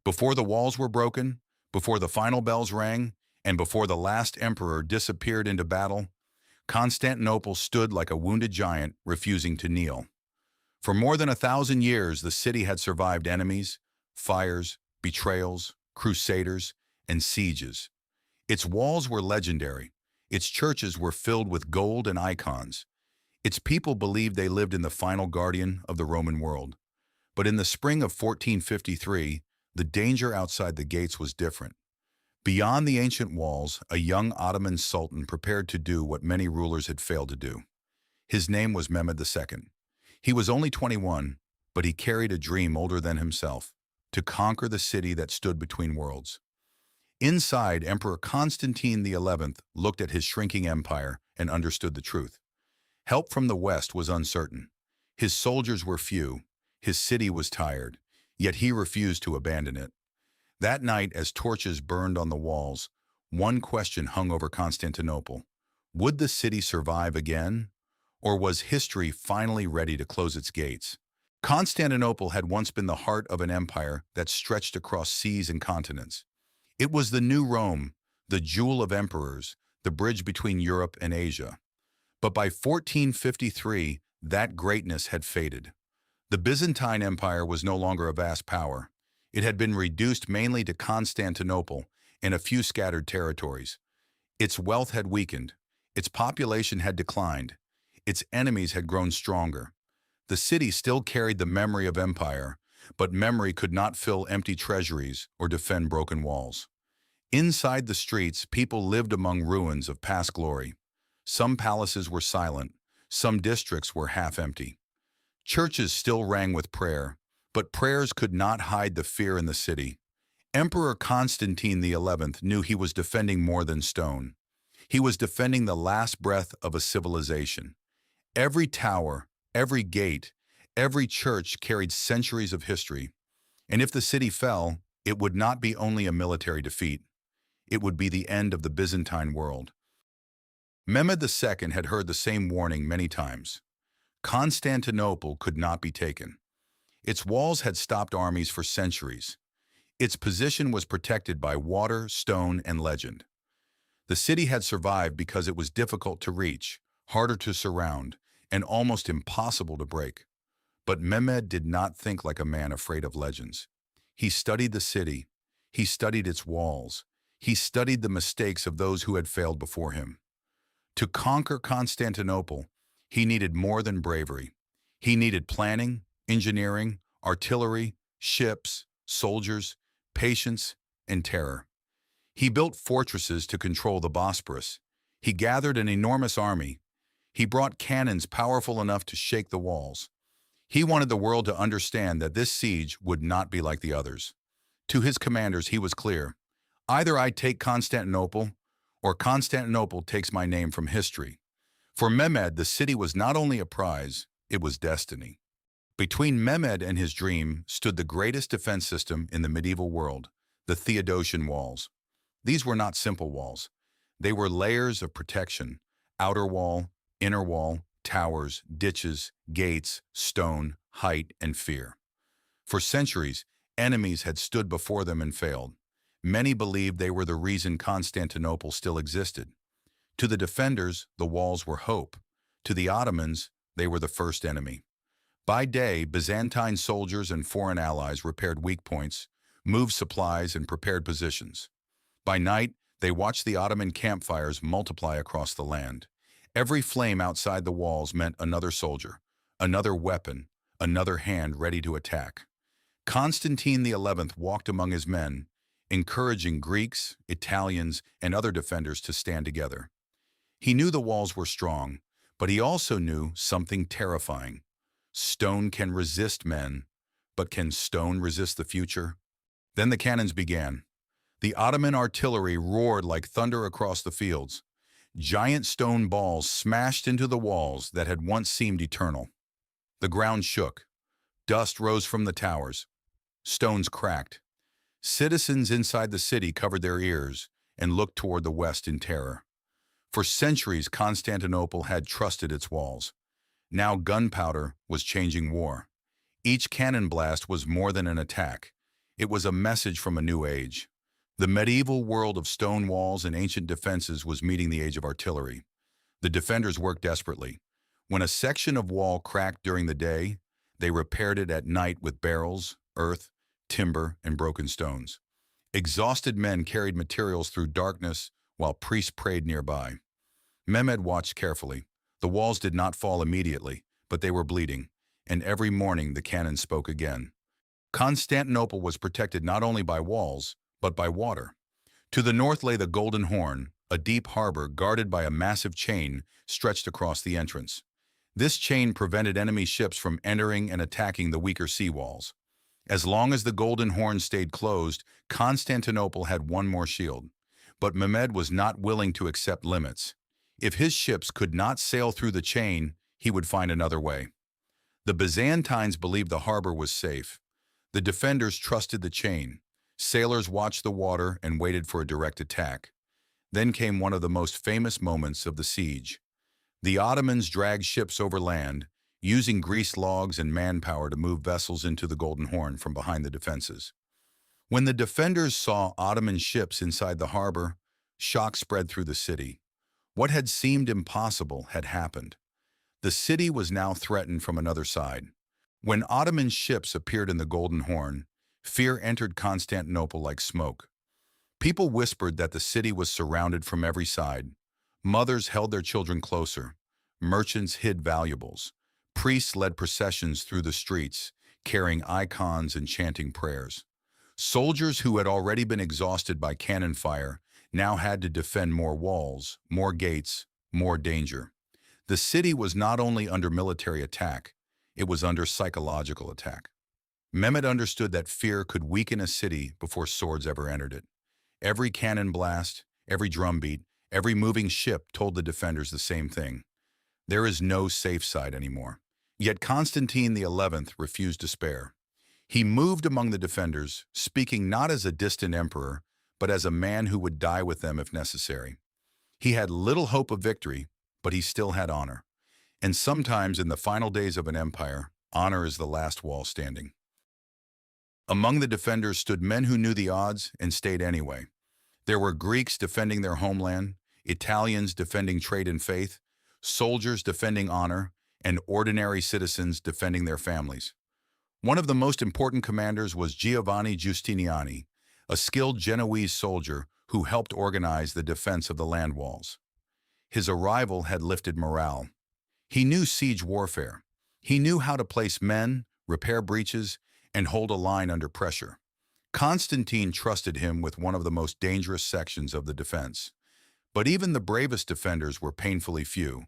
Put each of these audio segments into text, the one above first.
Before the walls were broken, before the final bells rang, and before the last emperor disappeared into battle, Constantinople stood like a wounded giant, refusing to kneel. For more than 1,000 years, the city had survived enemies, fires, betrayals, crusaders, and sieges. Its walls were legendary. Its churches were filled with gold and icons. Its people believed they lived in the final guardian of the Roman world. But in the spring of 1453, the danger outside the gates was different. Beyond the ancient walls, a young Ottoman sultan prepared to do what many rulers had failed to do. His name was Mehmed II. He was only 21, but he carried a dream older than himself, to conquer the city that stood between worlds. Inside, Emperor Constantine XI looked at his shrinking empire and understood the truth. Help from the West was uncertain. His soldiers were few. His city was tired, yet he refused to abandon it. That night, as torches burned on the walls, one question hung over Constantinople. Would the city survive again? Or was history finally ready to close its gates? Constantinople had once been the heart of an empire that stretched across seas and continents. It was the new Rome, the jewel of emperors, the bridge between Europe and Asia. But by 1453, that greatness had faded. The Byzantine Empire was no longer a vast power. It had been reduced mainly to Constantinople and a few scattered territories. Its wealth had weakened. Its population had declined. Its enemies had grown stronger. The city still carried the memory of empire, but memory could not fill empty treasuries or defend broken walls. Inside the streets, people lived among ruins of past glory. Some palaces were silent. Some districts were half empty. Churches still rang with prayer, but prayers could not hide the fear in the city. Emperor Constantine XI knew he was defending more than stone. He was defending the last breath of a civilization. Every tower, every gate, every church carried centuries of history. And if the city fell, it would not be only a military defeat. It would be the end of the Byzantine world. Mehmed II had heard the same warning many times. Constantinople could not be taken. Its walls had stopped armies for centuries. Its position was protected by water, stone, and legend. The city had survived because it was difficult to reach, harder to surround, and almost impossible to break. But Mehmed did not think like a man afraid of legends. He studied the city. He studied its walls. He studied the mistakes of those who had failed before him. To conquer Constantinople, he needed more than bravery. He needed planning, engineering, artillery, ships, soldiers, patience, and terror. He built fortresses to control the Bosporus. He gathered an enormous army. He brought cannons powerful enough to shake the walls. He wanted the world to understand that this siege would not be like the others. To his commanders, he was clear. Either I take Constantinople, or Constantinople takes my name from history. For Mehmed, the city was not only a prize, it was destiny. Between Mehmed and his dream stood the greatest defense system in the medieval world, the Theodosian walls. These were not simple walls. They were layers of protection: outer wall, inner wall, towers, ditches, gates, stone, height, and fear. For centuries, enemies had stood before them and failed. Many believed they were the reason Constantinople still existed. To the defenders, the walls were hope. To the Ottomans, they were the first enemy. By day, Byzantine soldiers and foreign allies repaired weak points, moved supplies, and prepared positions. By night, they watched the Ottoman campfires multiply across the land. Every flame outside the walls meant another soldier, another weapon, another hand ready to attack. Constantine XI walked among his men, encouraging Greeks, Italians, and other defenders to stand together. He knew the walls were strong, but he also knew something terrifying. Stone can resist men, but can stone resist the future? Then the cannons began. The Ottoman artillery roared like thunder across the fields. Giant stone balls smashed into the walls that had once seemed eternal. The ground shook. Dust rose from the towers. Stones cracked. Citizens inside the city covered their ears and looked toward the west in terror. For centuries, Constantinople had trusted its walls. Now gunpowder was changing war. Each cannon blast was more than an attack. It was a message from a new age. The medieval world of stone walls and ancient defenses was meeting the age of artillery. The defenders worked desperately. When a section of wall cracked during the day, they repaired it at night with barrels, earth, timber, and broken stones. Exhausted men carried materials through darkness while priests prayed nearby. Mehmed watched carefully. The walls did not fall immediately, but they were bleeding, and every morning the cannon spoke again. Constantinople was protected not only by walls, but by water. To the north lay the Golden Horn, a deep harbor guarded by a massive chain stretched across the entrance. This chain prevented enemy ships from entering and attacking the weaker seawalls. As long as the Golden Horn stayed closed, Constantinople had one more shield. But Mehmed was not willing to accept limits. If his ships could not sail through the chain, he would find another way. The Byzantines believed the harbor was safe. The defenders trusted the chain. Sailors watched the water and waited for a direct attack. Then came one of the most famous moments of the siege. The Ottomans dragged ships over land, using greased logs and manpower to move vessels into the Golden Horn from behind the defenses. When the defenders saw Ottoman ships inside the harbor, shock spread through the city. What had seemed impossible had happened. The city was now threatened from another side. When Ottoman ships appeared in the Golden Horn, fear entered Constantinople like smoke. People whispered that the city was surrounded from every side. Mothers held their children closer. Merchants hid valuables. Priests led processions through the streets, carrying icons and chanting prayers. Soldiers who had already been exhausted by cannon fire now had to defend more walls, more gates, more danger. The city was not only under military attack, it was under psychological attack. Mehmed understood that fear could weaken a city before swords ever entered it. Every cannon blast, every drumbeat, every moving ship told the defenders the same thing. There is no safe side anymore. Yet Constantine XI refused to spare. He moved among the defenders, speaking not as a distant emperor, but as a man who would die with them if necessary. He had little hope of victory, but he still had honor. And sometimes in the final days of an empire, honor is the last wall standing. Among the defenders stood men who knew the odds and stayed anyway. There were Greeks defending their homeland, Italians defending trade and faith, soldiers defending honor, and ordinary citizens defending their families. One of the most important commanders was Giovanni Giustiniani, a skilled Genoese soldier who helped organize the defense of the land walls. His arrival had lifted morale. He knew siege warfare. He knew how to place men, repair breaches, and hold a line under pressure. Constantine trusted him with one of the most dangerous sections of the defense. But even the bravest defenders were painfully few.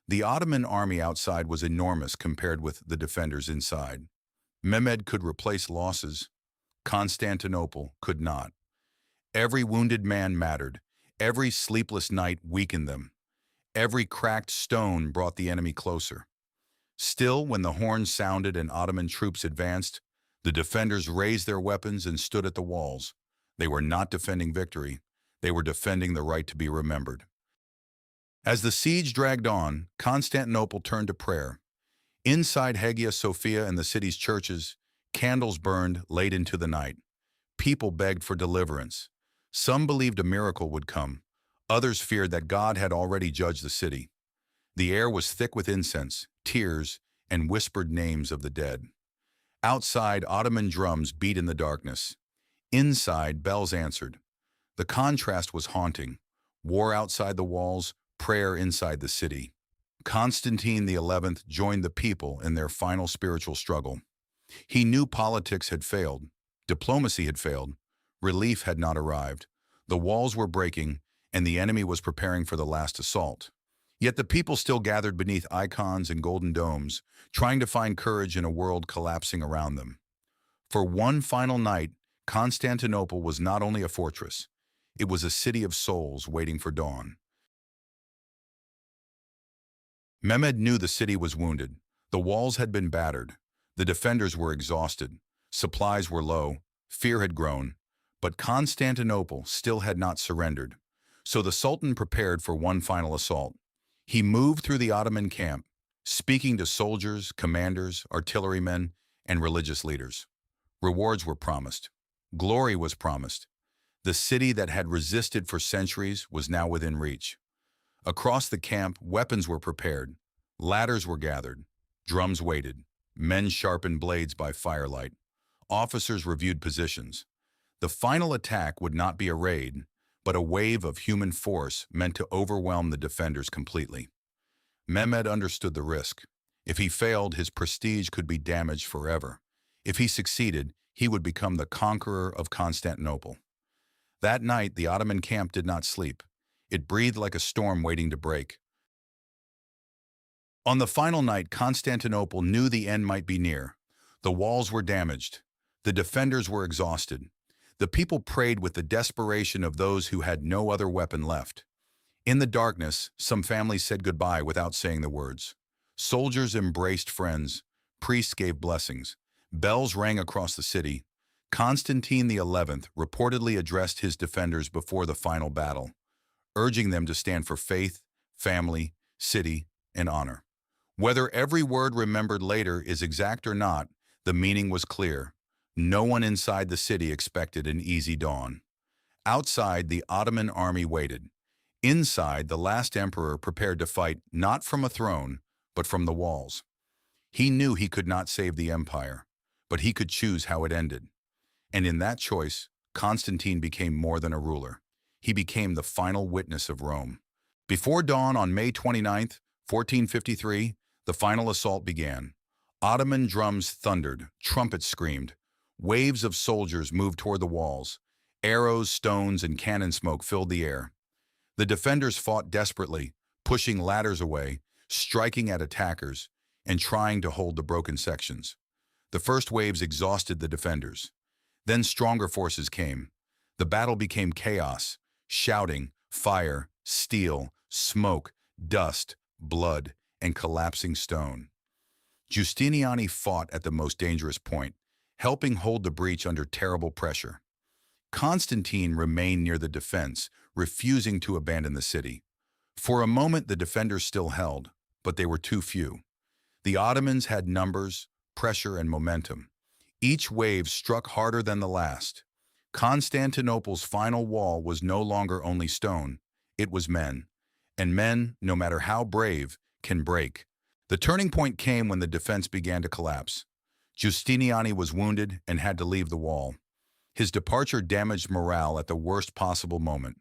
The Ottoman army outside was enormous compared with the defenders inside. Mehmed could replace losses. Constantinople could not. Every wounded man mattered. Every sleepless night weakened them. Every cracked stone brought the enemy closer. Still, when the horn sounded and Ottoman troops advanced, the defenders raised their weapons and stood at the walls. They were not defending victory. They were defending the right to be remembered. As the siege dragged on, Constantinople turned to prayer. Inside Hagia Sophia and the city's churches, candles burned late into the night. People begged for deliverance. Some believed a miracle would come. Others feared that God had already judged the city. The air was thick with incense, tears, and whispered names of the dead. Outside, Ottoman drums beat in the darkness. Inside, bells answered. The contrast was haunting. War outside the walls, prayer inside the city. Constantine XI joined the people in their final spiritual struggle. He knew politics had failed, diplomacy had failed, relief had not arrived. The walls were breaking, and the enemy was preparing for the last assault. Yet the people still gathered beneath icons and golden domes, trying to find courage in a world collapsing around them. For one final night, Constantinople was not only a fortress, it was a city of souls waiting for dawn. Mehmed knew the city was wounded. The walls had been battered. The defenders were exhausted. Supplies were low. Fear had grown. But Constantinople still had not surrendered. So the Sultan prepared for one final assault. He moved through the Ottoman camp, speaking to soldiers, commanders, artillerymen, and religious leaders. Rewards were promised. Glory was promised. The city that had resisted for centuries was now within reach. Across the camp, weapons were prepared, ladders were gathered, drums waited, men sharpened blades by firelight, officers reviewed positions. The final attack would not be a raid, but a wave of human force meant to overwhelm the defenders completely. Mehmed understood the risk. If he failed, his prestige could be damaged forever. If he succeeded, he would become the conqueror of Constantinople. That night, the Ottoman camp did not sleep. It breathed like a storm waiting to break. On the final night, Constantinople knew the end might be near. The walls were damaged. The defenders were exhausted. The people prayed with the desperation of those who had no other weapon left. In the darkness, some families said goodbye without saying the words. Soldiers embraced friends. Priests gave blessings. Bells rang across the city. Constantine XI reportedly addressed his defenders before the final battle, urging them to stand for faith, family, city, and honor. Whether every word remembered later is exact or not, the meaning was clear. No one inside the city expected an easy dawn. Outside, the Ottoman army waited. Inside, the last emperor prepared to fight not from a throne, but from the walls. He knew he could not save the empire, but he could choose how it ended. And in that choice, Constantine became more than a ruler. He became the final witness of Rome. Before dawn on May 29th, 1453, the final assault began. Ottoman drums thundered, trumpets screamed. Waves of soldiers moved toward the walls. Arrows, stones, and cannon smoke filled the air. The defenders fought desperately, pushing ladders away, striking at attackers, and trying to hold the broken sections. The first waves exhausted the defenders. Then stronger forces came. The battle became chaos, shouting, fire, steel, smoke, dust, blood, and collapsing stone. Giustiniani fought at the most dangerous point, helping hold the breach under terrible pressure. Constantine remained near the defense, refusing to abandon the city. For a moment, the defenders still held, but they were too few. The Ottomans had numbers, pressure, and momentum. Each wave struck harder than the last. Constantinople's final wall was no longer only stone, it was men. And men, no matter how brave, can break. The turning point came when the defense began to collapse. Giustiniani was wounded and had to leave the wall. His departure damaged morale at the worst possible moment.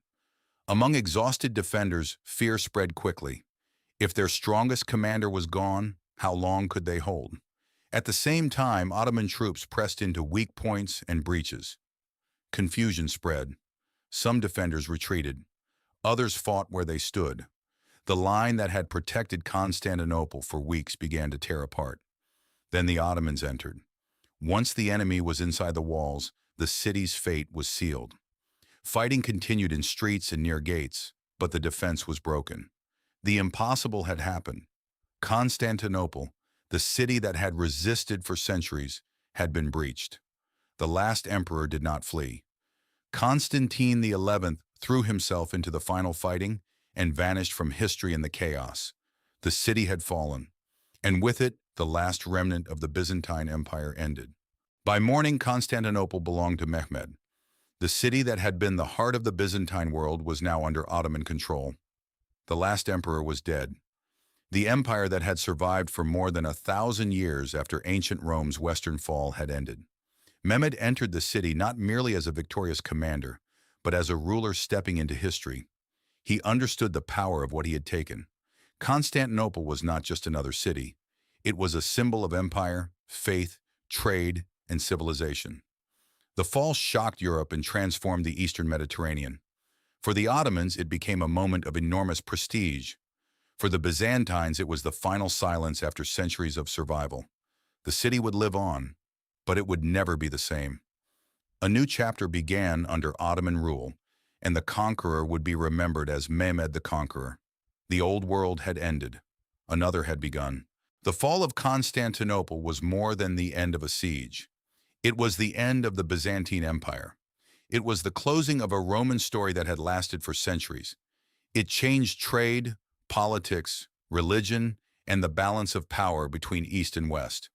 Among exhausted defenders, fear spread quickly. If their strongest commander was gone, how long could they hold? At the same time, Ottoman troops pressed into weak points and breaches. Confusion spread. Some defenders retreated. Others fought where they stood. The line that had protected Constantinople for weeks began to tear apart. Then the Ottomans entered. Once the enemy was inside the walls, the city's fate was sealed. Fighting continued in streets and near gates, but the defense was broken. The impossible had happened. Constantinople, the city that had resisted for centuries, had been breached. The last emperor did not flee. Constantine XI threw himself into the final fighting and vanished from history in the chaos. The city had fallen, and with it, the last remnant of the Byzantine Empire ended. By morning, Constantinople belonged to Mehmed. The city that had been the heart of the Byzantine world was now under Ottoman control. The last emperor was dead. The empire that had survived for more than 1,000 years after ancient Rome's western fall had ended. Mehmed entered the city not merely as a victorious commander, but as a ruler stepping into history. He understood the power of what he had taken. Constantinople was not just another city. It was a symbol of empire, faith, trade, and civilization. The fall shocked Europe and transformed the Eastern Mediterranean. For the Ottomans, it became a moment of enormous prestige. For the Byzantines, it was the final silence after centuries of survival. The city would live on, but it would never be the same. A new chapter began under Ottoman rule, and the conqueror would be remembered as Mehmed the Conqueror. The old world had ended. Another had begun. The fall of Constantinople was more than the end of a siege. It was the end of the Byzantine Empire. It was the closing of a Roman story that had lasted for centuries. It changed trade, politics, religion, and the balance of power between East and West.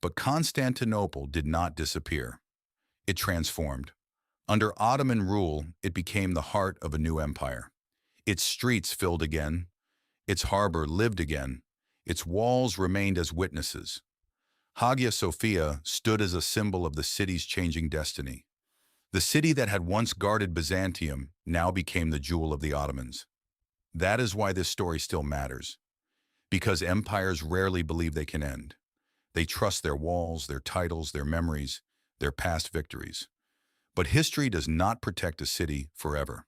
But Constantinople did not disappear. It transformed. Under Ottoman rule, it became the heart of a new empire. Its streets filled again, its harbor lived again, its walls remained as witnesses. Hagia Sophia stood as a symbol of the city's changing destiny. The city that had once guarded Byzantium now became the jewel of the Ottomans. That is why this story still matters. Because empires rarely believe they can end. They trust their walls, their titles, their memories, their past victories. But history does not protect a city forever.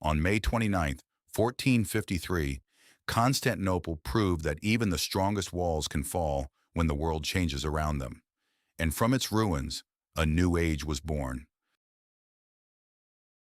On May 29, 1453, Constantinople proved that even the strongest walls can fall when the world changes around them. And from its ruins, a new age was born.